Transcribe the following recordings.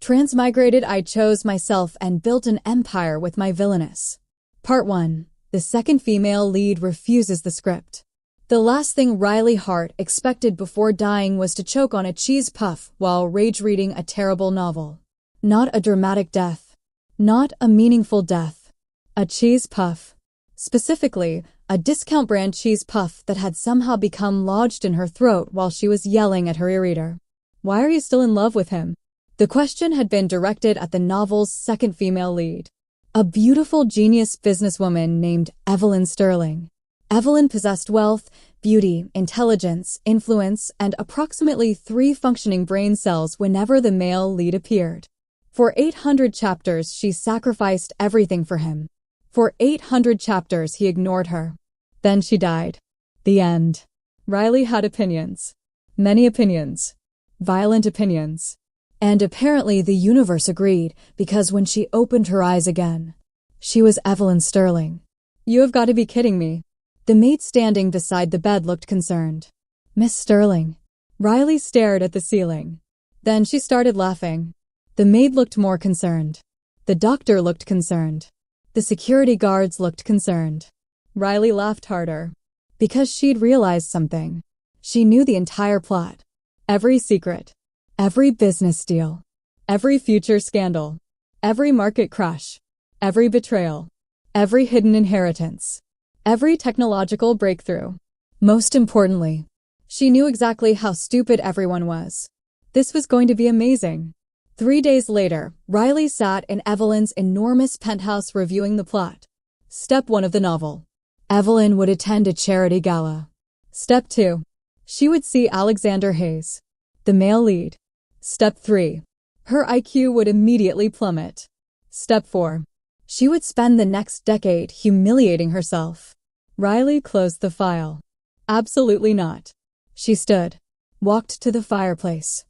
Transmigrated, I chose myself and built an empire with my villainess. Part 1. The second female lead refuses the script. The last thing Riley Hart expected before dying was to choke on a cheese puff while rage reading a terrible novel. Not a dramatic death. Not a meaningful death. A cheese puff. Specifically, a discount brand cheese puff that had somehow become lodged in her throat while she was yelling at her e-reader. Why are you still in love with him? The question had been directed at the novel's second female lead, a beautiful genius businesswoman named Evelyn Sterling. Evelyn possessed wealth, beauty, intelligence, influence, and approximately 3 functioning brain cells whenever the male lead appeared. For 800 chapters, she sacrificed everything for him. For 800 chapters, he ignored her. Then she died. The end. Riley had opinions. Many opinions. Violent opinions. And apparently the universe agreed, because when she opened her eyes again, she was Evelyn Sterling. You have got to be kidding me. The maid standing beside the bed looked concerned. Miss Sterling. Riley stared at the ceiling. Then she started laughing. The maid looked more concerned. The doctor looked concerned. The security guards looked concerned. Riley laughed harder. Because she'd realized something. She knew the entire plot. Every secret. Every business deal. Every future scandal. Every market crash. Every betrayal. Every hidden inheritance. Every technological breakthrough. Most importantly, she knew exactly how stupid everyone was. This was going to be amazing. 3 days later, Riley sat in Evelyn's enormous penthouse reviewing the plot. Step 1 of the novel. Evelyn would attend a charity gala. Step 2. She would see Alexander Hayes, the male lead. Step 3. Her IQ would immediately plummet. Step 4. She would spend the next decade humiliating herself. Riley closed the file. Absolutely not. She stood, walked to the fireplace,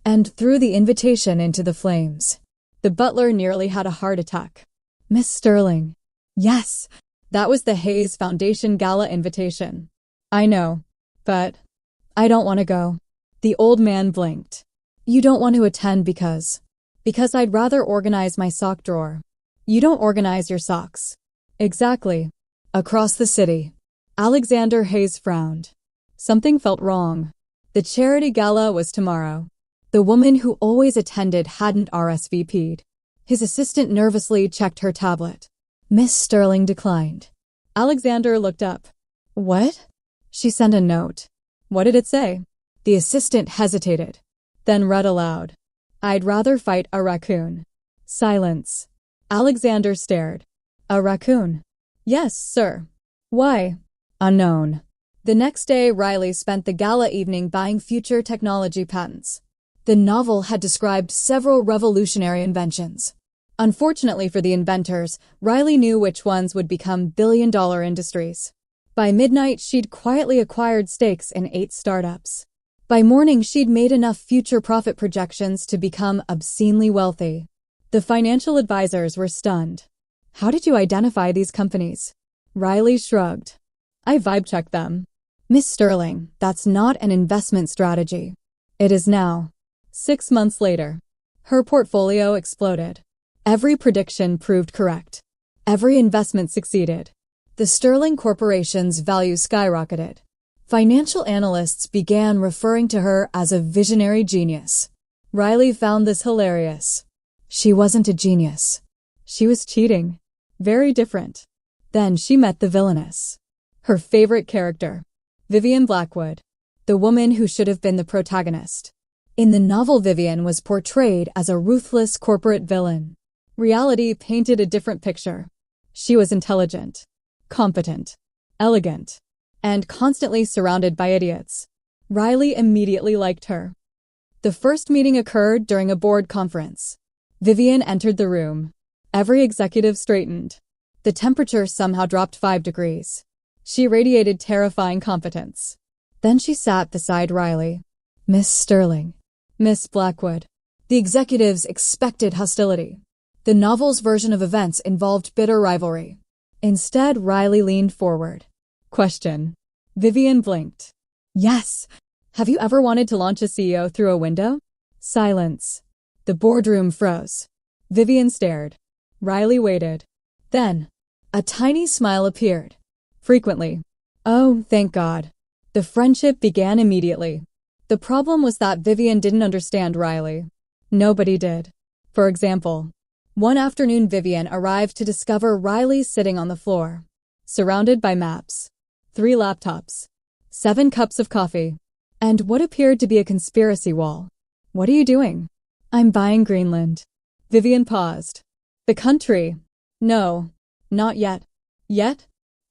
and threw the invitation into the flames. The butler nearly had a heart attack. Miss Sterling. Yes, that was the Hayes Foundation Gala invitation. I know, but I don't want to go. The old man blinked. You don't want to attend because I'd rather organize my sock drawer. You don't organize your socks. Exactly. Across the city. Alexander Hayes frowned. Something felt wrong. The charity gala was tomorrow. The woman who always attended hadn't RSVP'd. His assistant nervously checked her tablet. Miss Sterling declined. Alexander looked up. What? She sent a note. What did it say? The assistant hesitated, then read aloud. I'd rather fight a raccoon. Silence. Alexander stared. A raccoon? Yes, sir. Why? Unknown. The next day, Riley spent the gala evening buying future technology patents. The novel had described several revolutionary inventions. Unfortunately for the inventors, Riley knew which ones would become billion-dollar industries. By midnight, she'd quietly acquired stakes in 8 startups. By morning, she'd made enough future profit projections to become obscenely wealthy. The financial advisors were stunned. How did you identify these companies? Riley shrugged. I vibe-checked them. Miss Sterling, that's not an investment strategy. It is now. 6 months later, her portfolio exploded. Every prediction proved correct. Every investment succeeded. The Sterling Corporation's value skyrocketed. Financial analysts began referring to her as a visionary genius. Riley found this hilarious. She wasn't a genius. She was cheating. Very different. Then she met the villainess. Her favorite character. Vivian Blackwood. The woman who should have been the protagonist. In the novel, Vivian was portrayed as a ruthless corporate villain. Reality painted a different picture. She was intelligent, competent, elegant, and constantly surrounded by idiots. Riley immediately liked her. The first meeting occurred during a board conference. Vivian entered the room. Every executive straightened. The temperature somehow dropped 5 degrees. She radiated terrifying competence. Then she sat beside Riley. Miss Sterling. Miss Blackwood. The executives expected hostility. The novel's version of events involved bitter rivalry. Instead, Riley leaned forward. Question. Vivian blinked. Yes. Have you ever wanted to launch a CEO through a window? Silence. The boardroom froze. Vivian stared. Riley waited. Then, a tiny smile appeared. Frequently. Oh, thank God. The friendship began immediately. The problem was that Vivian didn't understand Riley. Nobody did. For example, one afternoon Vivian arrived to discover Riley sitting on the floor, surrounded by maps, 3 laptops, 7 cups of coffee, and what appeared to be a conspiracy wall. What are you doing? I'm buying Greenland. Vivian paused. The country? No, not yet. Yet?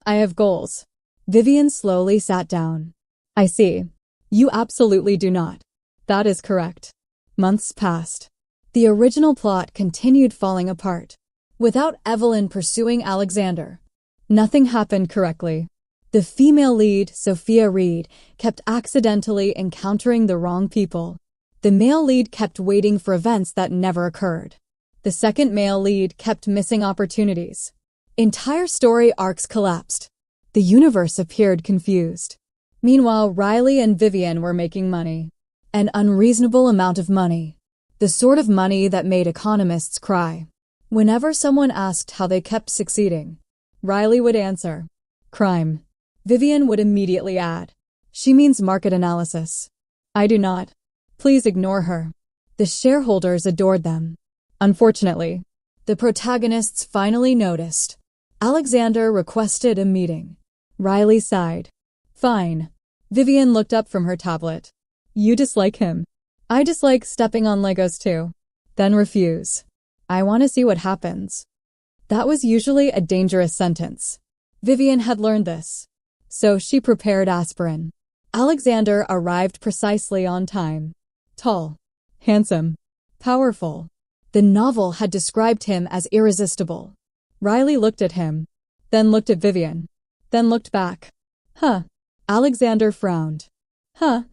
I have goals. Vivian slowly sat down. I see. You absolutely do not. That is correct. Months passed. The original plot continued falling apart. Without Evelyn pursuing Alexander, nothing happened correctly. The female lead, Sophia Reed, kept accidentally encountering the wrong people. The male lead kept waiting for events that never occurred. The second male lead kept missing opportunities. Entire story arcs collapsed. The universe appeared confused. Meanwhile, Riley and Vivian were making money. An unreasonable amount of money. The sort of money that made economists cry. Whenever someone asked how they kept succeeding, Riley would answer, crime. Vivian would immediately add, she means market analysis. I do not. Please ignore her. The shareholders adored them. Unfortunately, the protagonists finally noticed. Alexander requested a meeting. Riley sighed. Fine. Vivian looked up from her tablet. You dislike him. I dislike stepping on Legos too. Then refuse. I want to see what happens. That was usually a dangerous sentence. Vivian had learned this. So she prepared aspirin. Alexander arrived precisely on time. Tall, handsome, powerful. The novel had described him as irresistible. Riley looked at him, then looked at Vivian, then looked back. Huh. Alexander frowned. Huh.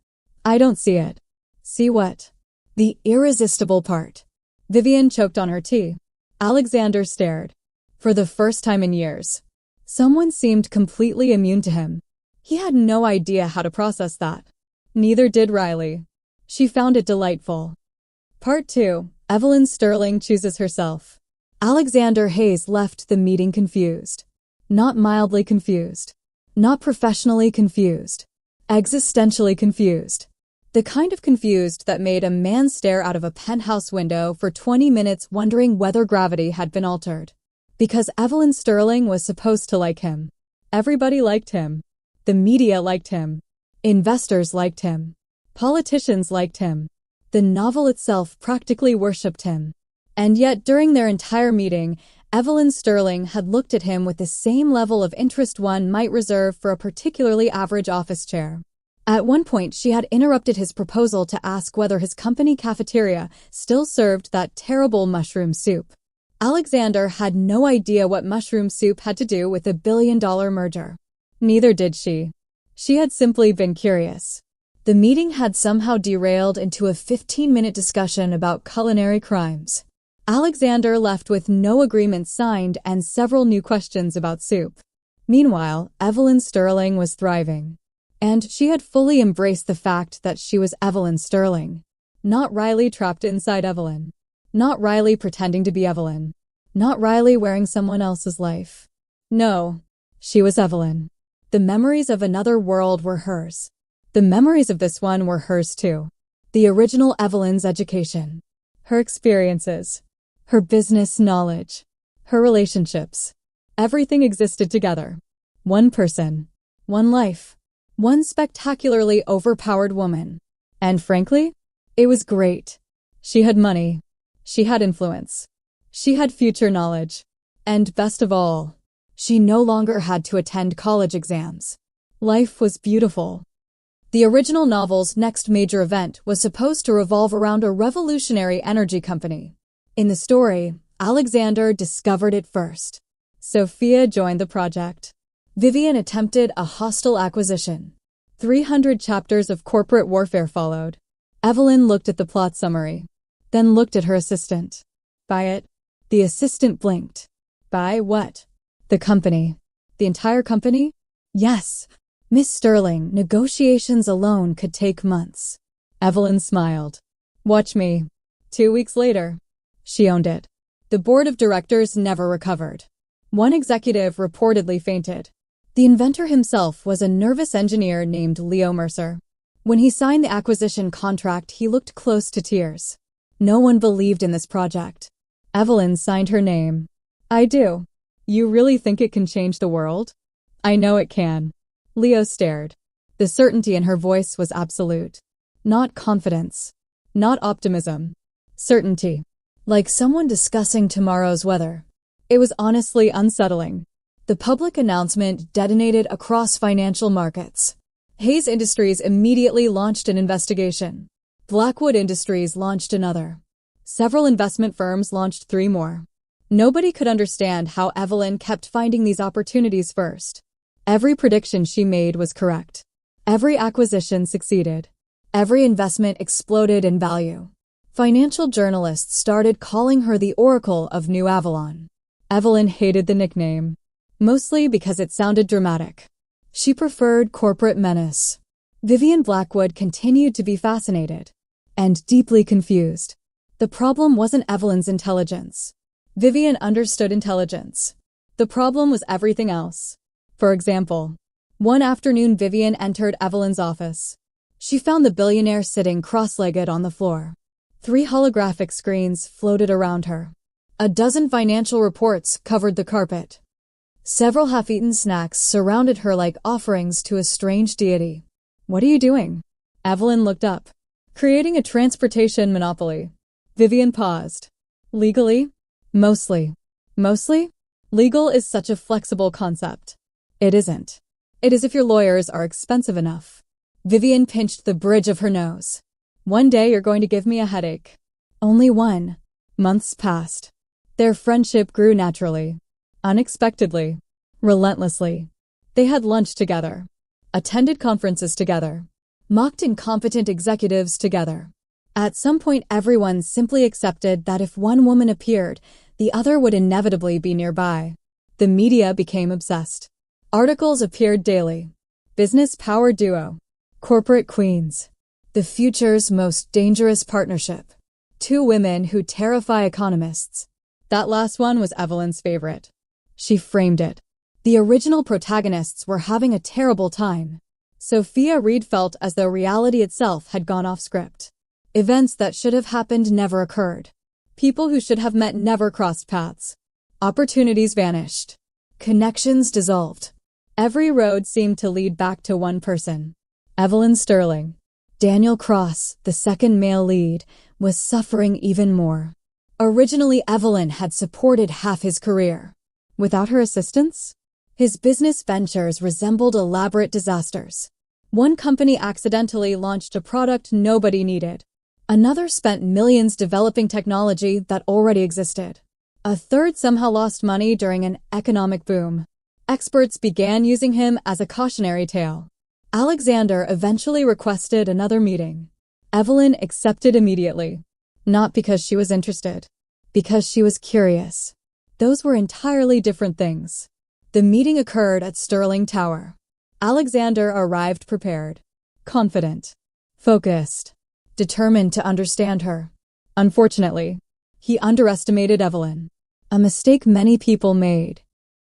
I don't see it. See what? The irresistible part. Vivian choked on her tea. Alexander stared. For the first time in years, someone seemed completely immune to him. He had no idea how to process that. Neither did Riley. She found it delightful. Part 2. Evelyn Sterling chooses herself. Alexander Hayes left the meeting confused. Not mildly confused. Not professionally confused. Existentially confused. The kind of confused that made a man stare out of a penthouse window for 20 minutes wondering whether gravity had been altered. Because Evelyn Sterling was supposed to like him. Everybody liked him. The media liked him. Investors liked him. Politicians liked him. The novel itself practically worshipped him. And yet, during their entire meeting, Evelyn Sterling had looked at him with the same level of interest one might reserve for a particularly average office chair. At one point, she had interrupted his proposal to ask whether his company cafeteria still served that terrible mushroom soup. Alexander had no idea what mushroom soup had to do with the billion-dollar merger. Neither did she. She had simply been curious. The meeting had somehow derailed into a 15-minute discussion about culinary crimes. Alexander left with no agreement signed and several new questions about soup. Meanwhile, Evelyn Sterling was thriving. And she had fully embraced the fact that she was Evelyn Sterling. Not Riley trapped inside Evelyn. Not Riley pretending to be Evelyn. Not Riley wearing someone else's life. No, she was Evelyn. The memories of another world were hers. The memories of this one were hers too. The original Evelyn's education. Her experiences. Her business knowledge. Her relationships. Everything existed together. One person. One life. One spectacularly overpowered woman. And frankly, it was great. She had money. She had influence. She had future knowledge. And best of all, she no longer had to attend college exams. Life was beautiful. The original novel's next major event was supposed to revolve around a revolutionary energy company. In the story, Alexander discovered it first. Sophia joined the project. Vivian attempted a hostile acquisition. 300 chapters of corporate warfare followed. Evelyn looked at the plot summary, then looked at her assistant. Buy it? The assistant blinked. Buy what? The company. The entire company? Yes. Miss Sterling, negotiations alone could take months. Evelyn smiled. Watch me. 2 weeks later, she owned it. The board of directors never recovered. One executive reportedly fainted. The inventor himself was a nervous engineer named Leo Mercer. When he signed the acquisition contract, he looked close to tears. No one believed in this project. Evelyn signed her name. I do. You really think it can change the world? I know it can. Leo stared. The certainty in her voice was absolute. Not confidence. Not optimism. Certainty. Like someone discussing tomorrow's weather. It was honestly unsettling. The public announcement detonated across financial markets. Hayes Industries immediately launched an investigation. Blackwood Industries launched another. Several investment firms launched 3 more. Nobody could understand how Evelyn kept finding these opportunities first. Every prediction she made was correct. Every acquisition succeeded. Every investment exploded in value. Financial journalists started calling her the Oracle of New Avalon. Evelyn hated the nickname, mostly because it sounded dramatic. She preferred corporate menace. Vivian Blackwood continued to be fascinated and deeply confused. The problem wasn't Evelyn's intelligence. Vivian understood intelligence. The problem was everything else. For example, one afternoon Vivian entered Evelyn's office. She found the billionaire sitting cross-legged on the floor. 3 holographic screens floated around her. A dozen financial reports covered the carpet. Several half-eaten snacks surrounded her like offerings to a strange deity. What are you doing? Evelyn looked up. Creating a transportation monopoly. Vivian paused. Legally? Mostly. Mostly? Legal is such a flexible concept. It isn't. It is if your lawyers are expensive enough. Vivian pinched the bridge of her nose. One day you're going to give me a headache. Only one. Months passed. Their friendship grew naturally. Unexpectedly. Relentlessly. They had lunch together. Attended conferences together. Mocked incompetent executives together. At some point everyone simply accepted that if one woman appeared, the other would inevitably be nearby. The media became obsessed. Articles appeared daily. Business power duo. Corporate queens. The future's most dangerous partnership. 2 women who terrify economists. That last one was Evelyn's favorite. She framed it. The original protagonists were having a terrible time. Sophia Reed felt as though reality itself had gone off script. Events that should have happened never occurred. People who should have met never crossed paths. Opportunities vanished. Connections dissolved. Every road seemed to lead back to one person. Evelyn Sterling. Daniel Cross, the second male lead, was suffering even more. Originally, Evelyn had supported half his career. Without her assistance, his business ventures resembled elaborate disasters. One company accidentally launched a product nobody needed. Another spent millions developing technology that already existed. A third somehow lost money during an economic boom. Experts began using him as a cautionary tale. Alexander eventually requested another meeting. Evelyn accepted immediately. Not because she was interested. Because she was curious. Those were entirely different things. The meeting occurred at Sterling Tower. Alexander arrived prepared. Confident. Focused. Determined to understand her. Unfortunately, he underestimated Evelyn. A mistake many people made.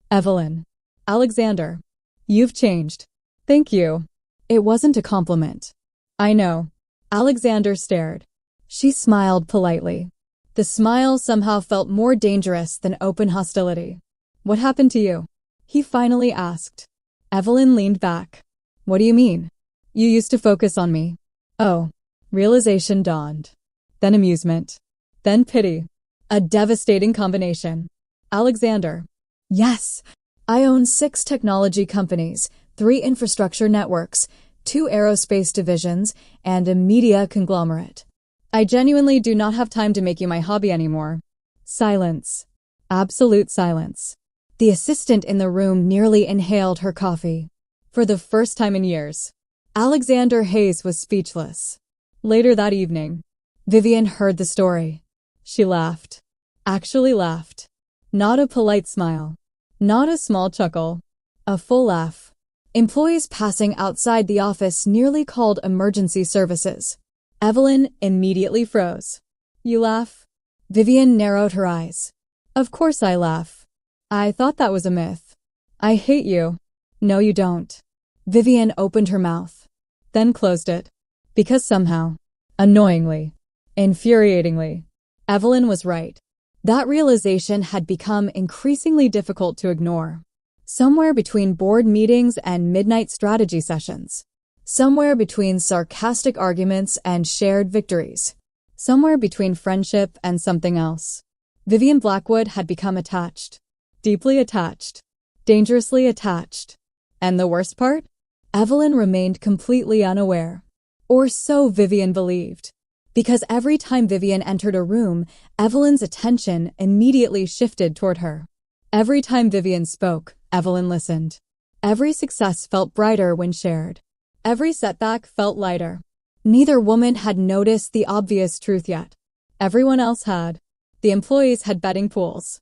Evelyn. Alexander. You've changed. Thank you. It wasn't a compliment. I know. Alexander stared. She smiled politely. The smile somehow felt more dangerous than open hostility. What happened to you? He finally asked. Evelyn leaned back. What do you mean? You used to focus on me. Oh. Realization dawned. Then amusement. Then pity. A devastating combination. Alexander. Yes. I own 6 technology companies, 3 infrastructure networks, 2 aerospace divisions, and a media conglomerate. I genuinely do not have time to make you my hobby anymore. Silence. Absolute silence. The assistant in the room nearly inhaled her coffee. For the first time in years, Alexander Hayes was speechless. Later that evening, Vivian heard the story. She laughed. Actually laughed. Not a polite smile. Not a small chuckle. A full laugh. Employees passing outside the office nearly called emergency services. Evelyn immediately froze. You laugh? Vivian narrowed her eyes. Of course I laugh. I thought that was a myth. I hate you. No, you don't. Vivian opened her mouth, then closed it. Because somehow, annoyingly, infuriatingly, Evelyn was right. That realization had become increasingly difficult to ignore. Somewhere between board meetings and midnight strategy sessions. Somewhere between sarcastic arguments and shared victories. Somewhere between friendship and something else. Vivian Blackwood had become attached. Deeply attached. Dangerously attached. And the worst part? Evelyn remained completely unaware. Or so Vivian believed. Because every time Vivian entered a room, Evelyn's attention immediately shifted toward her. Every time Vivian spoke, Evelyn listened. Every success felt brighter when shared. Every setback felt lighter. Neither woman had noticed the obvious truth yet. Everyone else had. The employees had betting pools.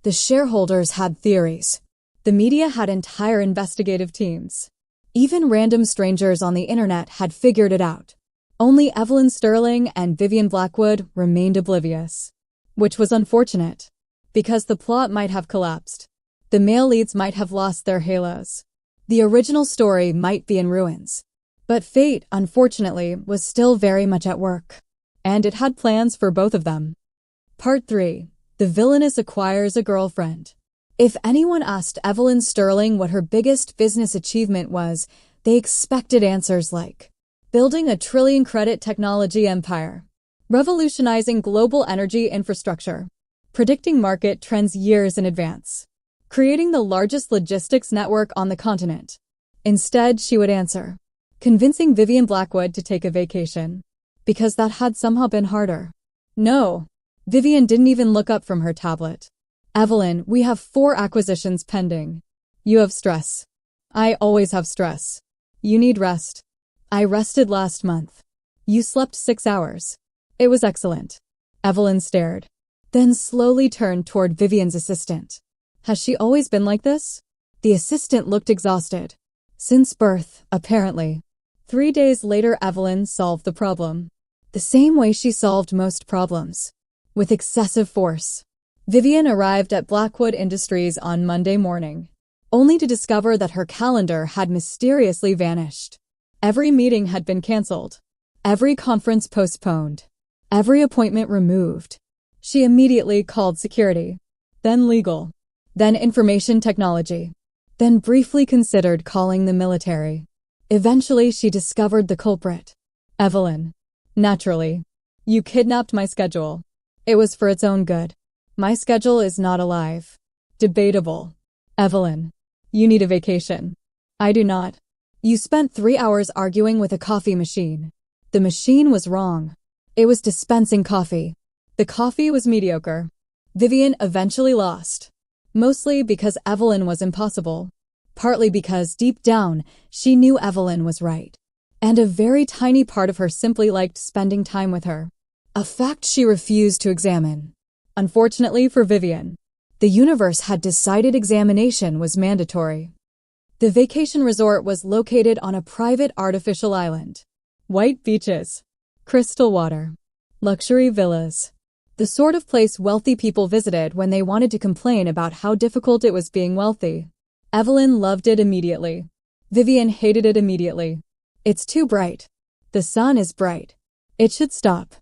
The shareholders had theories. The media had entire investigative teams. Even random strangers on the internet had figured it out. Only Evelyn Sterling and Vivian Blackwood remained oblivious. Which was unfortunate. Because the plot might have collapsed. The male leads might have lost their halos. The original story might be in ruins. But fate, unfortunately, was still very much at work. And it had plans for both of them. Part 3. The Villainess Acquires a Girlfriend. If anyone asked Evelyn Sterling what her biggest business achievement was, they expected answers like building a trillion-credit technology empire, revolutionizing global energy infrastructure, predicting market trends years in advance, creating the largest logistics network on the continent. Instead, she would answer, convincing Vivian Blackwood to take a vacation. Because that had somehow been harder. No. Vivian didn't even look up from her tablet. Evelyn, we have 4 acquisitions pending. You have stress. I always have stress. You need rest. I rested last month. You slept 6 hours. It was excellent. Evelyn stared, then slowly turned toward Vivian's assistant. Has she always been like this? The assistant looked exhausted. Since birth, apparently. 3 days later, Evelyn solved the problem. The same way she solved most problems. With excessive force. Vivian arrived at Blackwood Industries on Monday morning, only to discover that her calendar had mysteriously vanished. Every meeting had been canceled. Every conference postponed. Every appointment removed. She immediately called security, then legal, then information technology, then briefly considered calling the military. Eventually, she discovered the culprit. Evelyn. Naturally. You kidnapped my schedule. It was for its own good. My schedule is not alive. Debatable. Evelyn. You need a vacation. I do not. You spent 3 hours arguing with a coffee machine. The machine was wrong. It was dispensing coffee. The coffee was mediocre. Vivian eventually lost. Mostly because Evelyn was impossible. Partly because, deep down, she knew Evelyn was right. And a very tiny part of her simply liked spending time with her. A fact she refused to examine. Unfortunately for Vivian, the universe had decided examination was mandatory. The vacation resort was located on a private artificial island. White beaches. Crystal water. Luxury villas. The sort of place wealthy people visited when they wanted to complain about how difficult it was being wealthy. Evelyn loved it immediately. Vivian hated it immediately. It's too bright. The sun is bright. It should stop.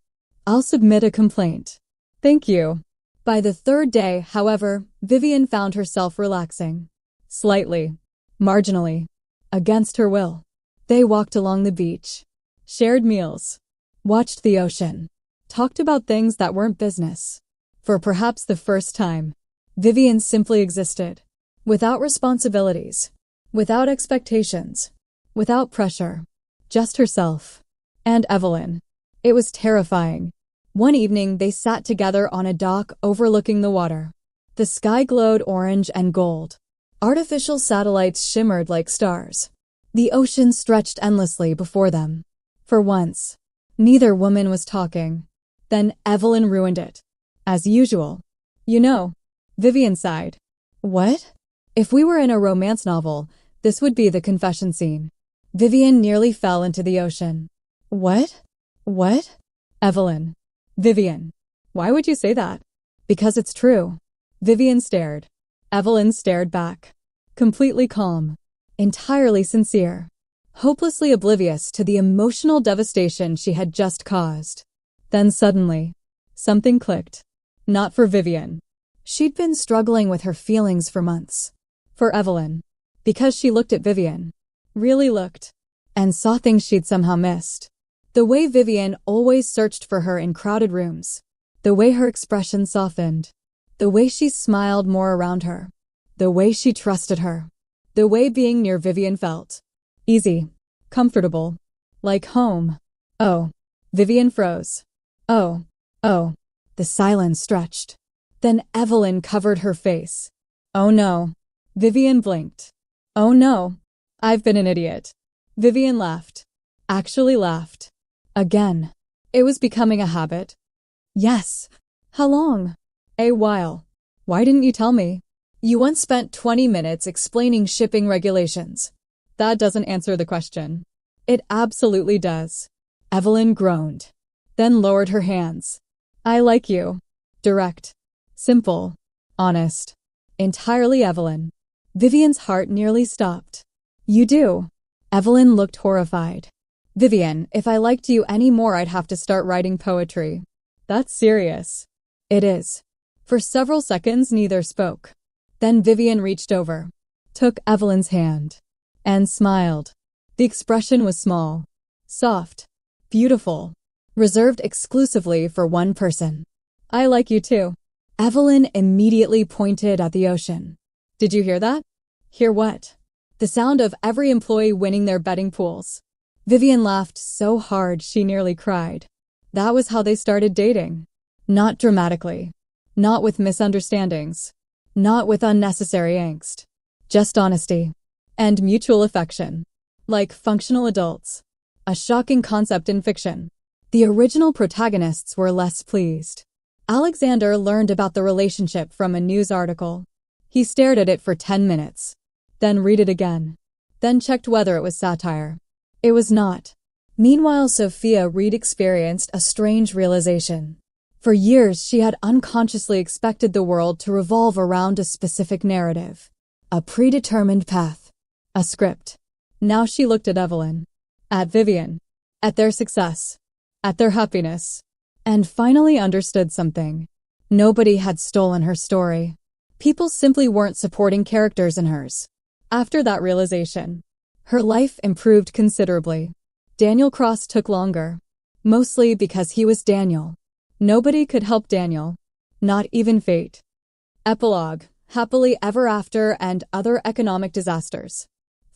I'll submit a complaint. Thank you. By the 3rd day, however, Vivian found herself relaxing. Slightly. Marginally. Against her will. They walked along the beach. Shared meals. Watched the ocean. Talked about things that weren't business. For perhaps the first time, Vivian simply existed. Without responsibilities. Without expectations. Without pressure. Just herself. And Evelyn. It was terrifying. One evening, they sat together on a dock overlooking the water. The sky glowed orange and gold. Artificial satellites shimmered like stars. The ocean stretched endlessly before them. For once, neither woman was talking. Then Evelyn ruined it. As usual. You know. Vivian sighed. What? If we were in a romance novel, this would be the confession scene. Vivian nearly fell into the ocean. What? What? Evelyn. Vivian. Why would you say that? Because it's true. Vivian stared. Evelyn stared back. Completely calm. Entirely sincere. Hopelessly oblivious to the emotional devastation she had just caused. Then suddenly, something clicked. Not for Vivian. She'd been struggling with her feelings for months. For Evelyn. Because she looked at Vivian. Really looked. And saw things she'd somehow missed. The way Vivian always searched for her in crowded rooms. The way her expression softened. The way she smiled more around her. The way she trusted her. The way being near Vivian felt. Easy. Comfortable. Like home. Oh. Vivian froze. Oh. The silence stretched. Then Evelyn covered her face. Oh no. Vivian blinked. Oh no. I've been an idiot. Vivian laughed. Actually laughed. Again. It was becoming a habit. Yes. How long? A while. Why didn't you tell me? You once spent 20 minutes explaining shipping regulations. That doesn't answer the question. It absolutely does. Evelyn groaned. Then lowered her hands. I like you. Direct. Simple. Honest. Entirely Evelyn. Vivian's heart nearly stopped. You do. Evelyn looked horrified. Vivian, if I liked you any more, I'd have to start writing poetry. That's serious. It is. For several seconds, neither spoke. Then Vivian reached over, took Evelyn's hand, and smiled. The expression was small, soft, beautiful, reserved exclusively for one person. I like you too. Evelyn immediately pointed at the ocean. Did you hear that? Hear what? The sound of every employee winning their betting pools. Vivian laughed so hard she nearly cried. That was how they started dating. Not dramatically. Not with misunderstandings. Not with unnecessary angst. Just honesty. And mutual affection. Like functional adults. A shocking concept in fiction. The original protagonists were less pleased. Alexander learned about the relationship from a news article. He stared at it for 10 minutes. Then read it again. Then checked whether it was satire. It was not. Meanwhile, Sophia Reed experienced a strange realization. For years, she had unconsciously expected the world to revolve around a specific narrative. A predetermined path. A script. Now she looked at Evelyn. At Vivian. At their success. At their happiness. And finally understood something. Nobody had stolen her story. People simply weren't supporting characters in hers. After that realization, her life improved considerably. Daniel Cross took longer. Mostly because he was Daniel. Nobody could help Daniel. Not even fate. Epilogue. Happily ever after and other economic disasters.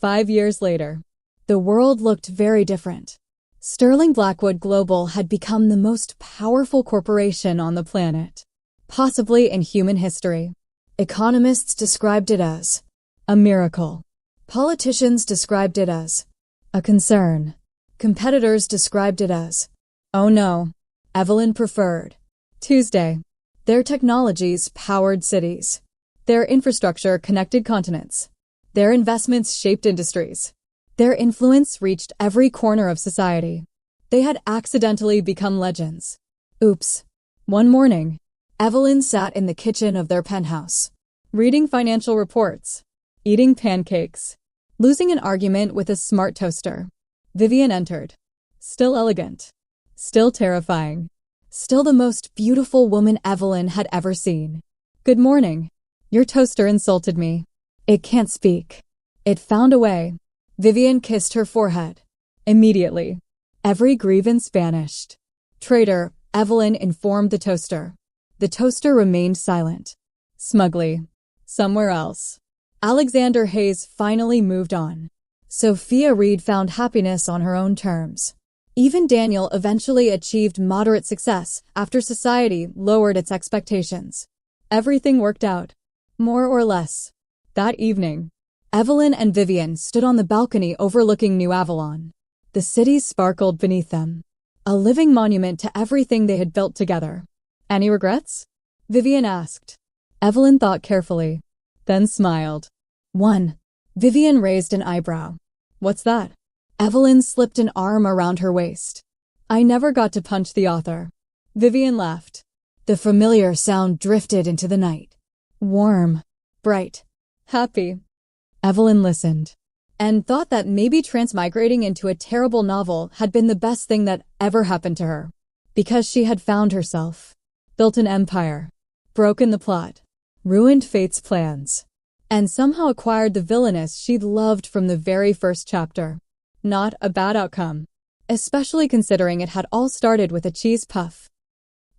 5 years later. The world looked very different. Sterling Blackwood Global had become the most powerful corporation on the planet. Possibly in human history. Economists described it as a miracle. Politicians described it as a concern. Competitors described it as, oh no. Evelyn preferred. Tuesday. Their technologies powered cities. Their infrastructure connected continents. Their investments shaped industries. Their influence reached every corner of society. They had accidentally become legends. Oops. One morning, Evelyn sat in the kitchen of their penthouse, reading financial reports, eating pancakes, losing an argument with a smart toaster. Vivian entered. Still elegant. Still terrifying. Still the most beautiful woman Evelyn had ever seen. Good morning. Your toaster insulted me. It can't speak. It found a way. Vivian kissed her forehead. Immediately. Every grievance vanished. Traitor, Evelyn informed the toaster. The toaster remained silent. Smugly. Somewhere else. Alexander Hayes finally moved on. Sophia Reed found happiness on her own terms. Even Daniel eventually achieved moderate success after society lowered its expectations. Everything worked out. More or less. That evening, Evelyn and Vivian stood on the balcony overlooking New Avalon. The city sparkled beneath them. A living monument to everything they had built together. Any regrets? Vivian asked. Evelyn thought carefully, then smiled. 1. Vivian raised an eyebrow. What's that? Evelyn slipped an arm around her waist. I never got to punch the author. Vivian laughed. The familiar sound drifted into the night. Warm, bright, happy. Evelyn listened and thought that maybe transmigrating into a terrible novel had been the best thing that ever happened to her. Because she had found herself, built an empire, broken the plot, ruined fate's plans, and somehow acquired the villainess she'd loved from the very first chapter. Not a bad outcome, especially considering it had all started with a cheese puff.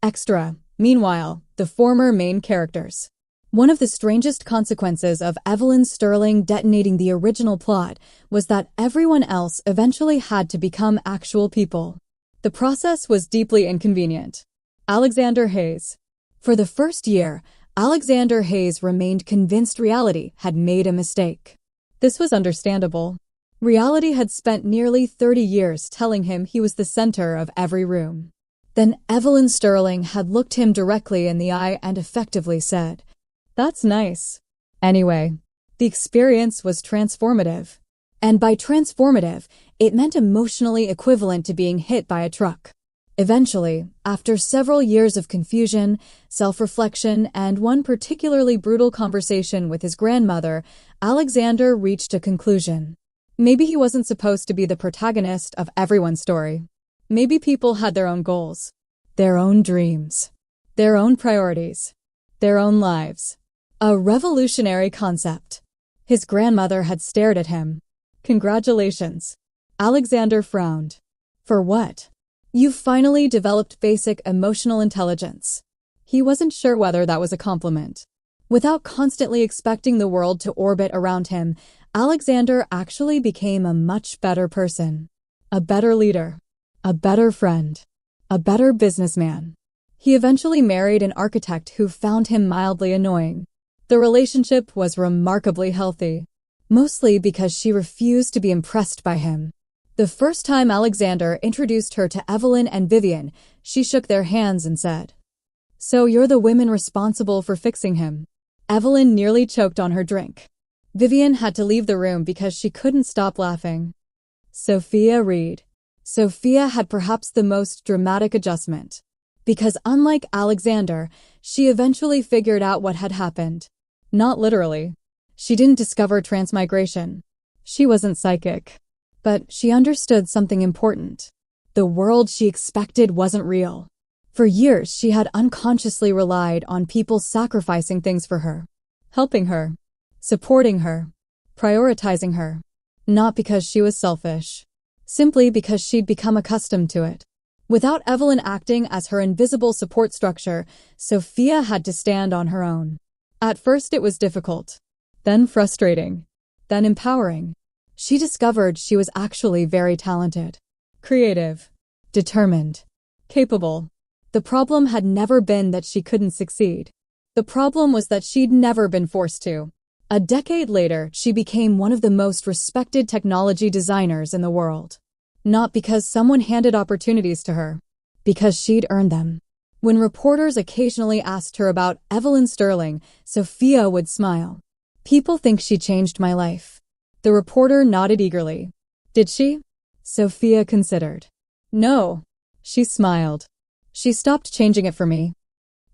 Extra, meanwhile, the former main characters. One of the strangest consequences of Evelyn Sterling detonating the original plot was that everyone else eventually had to become actual people. The process was deeply inconvenient. Alexander Hayes. For the first year, Alexander Hayes remained convinced reality had made a mistake. This was understandable. Reality had spent nearly 30 years telling him he was the center of every room. Then Evelyn Sterling had looked him directly in the eye and effectively said, "That's nice." Anyway, the experience was transformative. And by transformative, it meant emotionally equivalent to being hit by a truck. Eventually, after several years of confusion, self-reflection, and one particularly brutal conversation with his grandmother, Alexander reached a conclusion. Maybe he wasn't supposed to be the protagonist of everyone's story. Maybe people had their own goals, their own dreams, their own priorities, their own lives. A revolutionary concept. His grandmother had stared at him. Congratulations. Alexander frowned. For what? You finally developed basic emotional intelligence. He wasn't sure whether that was a compliment. Without constantly expecting the world to orbit around him, Alexander actually became a much better person. A better leader. A better friend. A better businessman. He eventually married an architect who found him mildly annoying. The relationship was remarkably healthy, mostly because she refused to be impressed by him. The first time Alexander introduced her to Evelyn and Vivian, she shook their hands and said, "So you're the women responsible for fixing him." Evelyn nearly choked on her drink. Vivian had to leave the room because she couldn't stop laughing. Sophia Reed. Sophia had perhaps the most dramatic adjustment. Because unlike Alexander, she eventually figured out what had happened. Not literally. She didn't discover transmigration. She wasn't psychic. But she understood something important. The world she expected wasn't real. For years, she had unconsciously relied on people sacrificing things for her, helping her, supporting her, prioritizing her. Not because she was selfish. Simply because she'd become accustomed to it. Without Evelyn acting as her invisible support structure, Sophia had to stand on her own. At first it was difficult, then frustrating, then empowering. She discovered she was actually very talented, creative, determined, capable. The problem had never been that she couldn't succeed. The problem was that she'd never been forced to. A decade later, she became one of the most respected technology designers in the world. Not because someone handed opportunities to her, because she'd earned them. When reporters occasionally asked her about Evelyn Sterling, Sophia would smile. "People think she changed my life." The reporter nodded eagerly. "Did she?" Sophia considered. "No." She smiled. "She stopped changing it for me."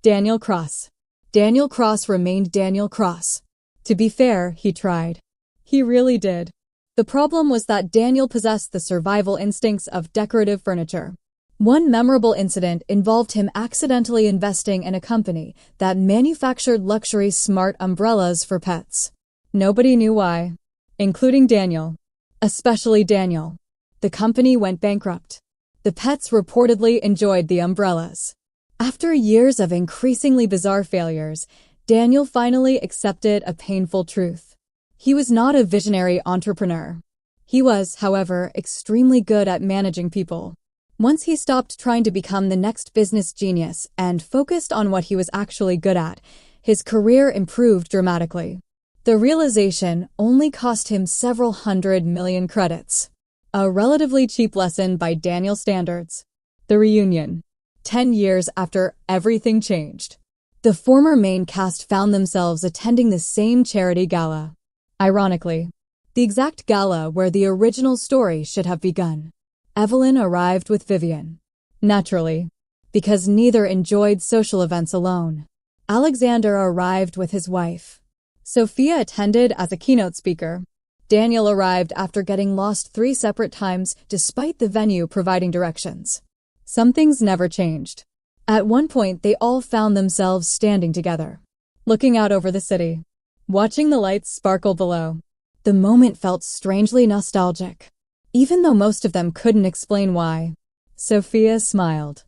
Daniel Cross. Daniel Cross remained Daniel Cross. To be fair, he tried. He really did. The problem was that Daniel possessed the survival instincts of decorative furniture. One memorable incident involved him accidentally investing in a company that manufactured luxury smart umbrellas for pets. Nobody knew why, including Daniel. Especially Daniel. The company went bankrupt. The pets reportedly enjoyed the umbrellas. After years of increasingly bizarre failures, Daniel finally accepted a painful truth. He was not a visionary entrepreneur. He was, however, extremely good at managing people. Once he stopped trying to become the next business genius and focused on what he was actually good at, his career improved dramatically. The realization only cost him several hundred million credits. A relatively cheap lesson by Daniel standards. The reunion. 10 years after everything changed. The former main cast found themselves attending the same charity gala. Ironically, the exact gala where the original story should have begun. Evelyn arrived with Vivian. Naturally, because neither enjoyed social events alone. Alexander arrived with his wife. Sophia attended as a keynote speaker. Daniel arrived after getting lost 3 separate times despite the venue providing directions. Some things never changed. At one point, they all found themselves standing together, looking out over the city, watching the lights sparkle below. The moment felt strangely nostalgic, even though most of them couldn't explain why. Sophia smiled.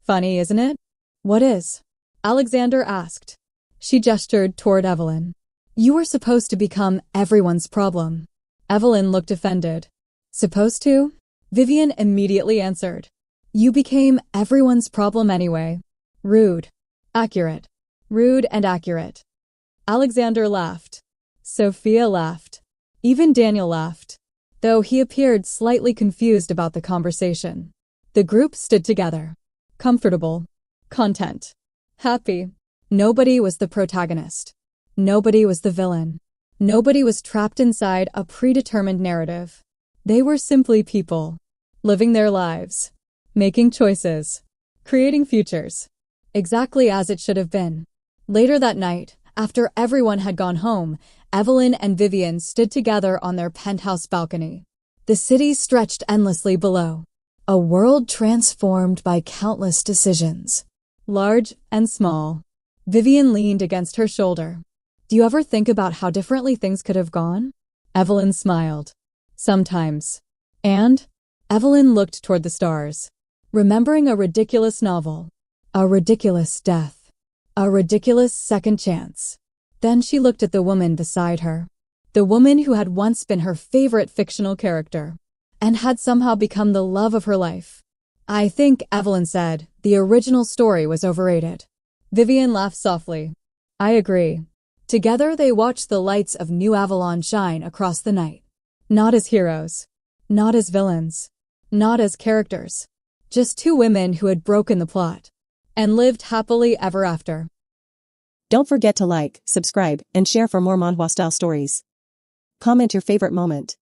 Funny, isn't it? What is? Alexander asked. She gestured toward Evelyn. You were supposed to become everyone's problem. Evelyn looked offended. Supposed to? Vivian immediately answered. You became everyone's problem anyway. Rude. Accurate. Rude and accurate. Alexander laughed. Sophia laughed. Even Daniel laughed, though he appeared slightly confused about the conversation. The group stood together. Comfortable. Content. Happy. Nobody was the protagonist. Nobody was the villain. Nobody was trapped inside a predetermined narrative. They were simply people, living their lives, making choices, creating futures, exactly as it should have been. Later that night, after everyone had gone home, Evelyn and Vivian stood together on their penthouse balcony. The city stretched endlessly below, a world transformed by countless decisions, large and small. Vivian leaned against her shoulder. Do you ever think about how differently things could have gone? Evelyn smiled. Sometimes. And? Evelyn looked toward the stars, remembering a ridiculous novel, a ridiculous death, a ridiculous second chance. Then she looked at the woman beside her, the woman who had once been her favorite fictional character, and had somehow become the love of her life. I think, Evelyn said, the original story was overrated. Vivian laughed softly. I agree. Together they watched the lights of New Avalon shine across the night. Not as heroes. Not as villains. Not as characters. Just 2 women who had broken the plot and lived happily ever after. Don't forget to like, subscribe, and share for more manhwa-style stories. Comment your favorite moment.